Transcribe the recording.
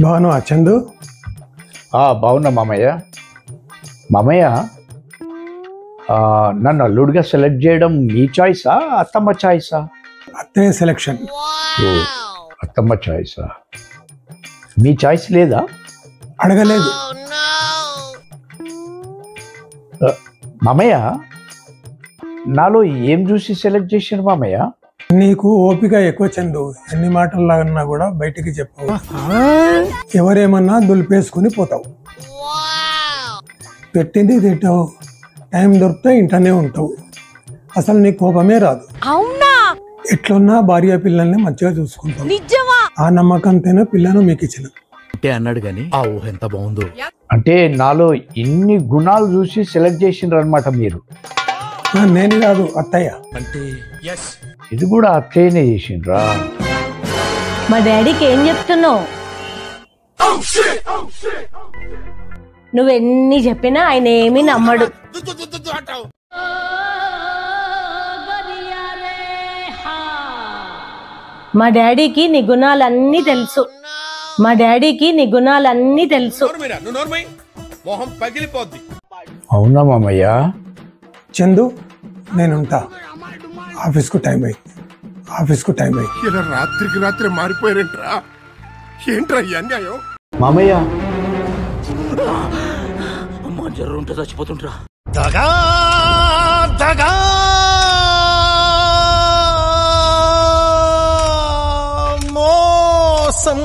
బాగున్నావా చందు? బాగున్నా మామయ్య. మామయ్య, నన్ను అల్లుడిగా సెలెక్ట్ చేయడం మీ చాయిసా అత్తమ్మ చాయిసా? అత్తయ్య సెలెక్షన్. ఓ, అత్తమ్మ చాయిసా? మీ చాయిస్ లేదా? అడగలేదు. మామయ్య, నాలో ఏం చూసి సెలెక్ట్ చేశారు మామయ్య? నీకు ఓపిక ఎక్కువ చందు. ఎన్ని మాటల్లాగన్నా కూడా బయటికి చెప్పవు. ఎవరేమన్నా దులిపేసుకుని పోతావు. పెట్టింది తింటావు, టైం దొరికితే ఇంటనే ఉంటావు. అసలు నీ కోపమే రాదు. ఎట్లున్నా భార్య పిల్లల్ని మంచిగా చూసుకుంటావు. ఆ నమ్మకంతోనే పిల్లను మీకు ఇచ్చిన అన్నాడు గాని ఆ ఊహ ఎంత బాగుందో. అంటే నాలో ఇన్ని గుణాలు చూసి సెలెక్ట్ చేసిండ్రు అనమాట మీరు? నేను కాదు, అత్తయ్య. అంటే ఇది కూడా అత్తయ్యనే చేసిండ్రా? మా డాడీకి ఏం చెప్తున్నావు? నువ్వెన్ని చెప్పినా ఆయన ఏమీ నమ్మడు. మా డాడీకి నీ గుణాలన్నీ తెలుసు. మా డాడీకి నీ గుణాలన్నీ తెలుసు. అవునా మామయ్య? చందు, నేనుంటా. ఆఫీస్కు టైం అయింది. ఇలా రాత్రికి రాత్రి మారిపోయారంట్రా. ఏంట్రా ఈ అన్యాయం? మామయ్య, అమ్మ జర్రు ఉంటే చచ్చిపోతుంట్రా. మోసం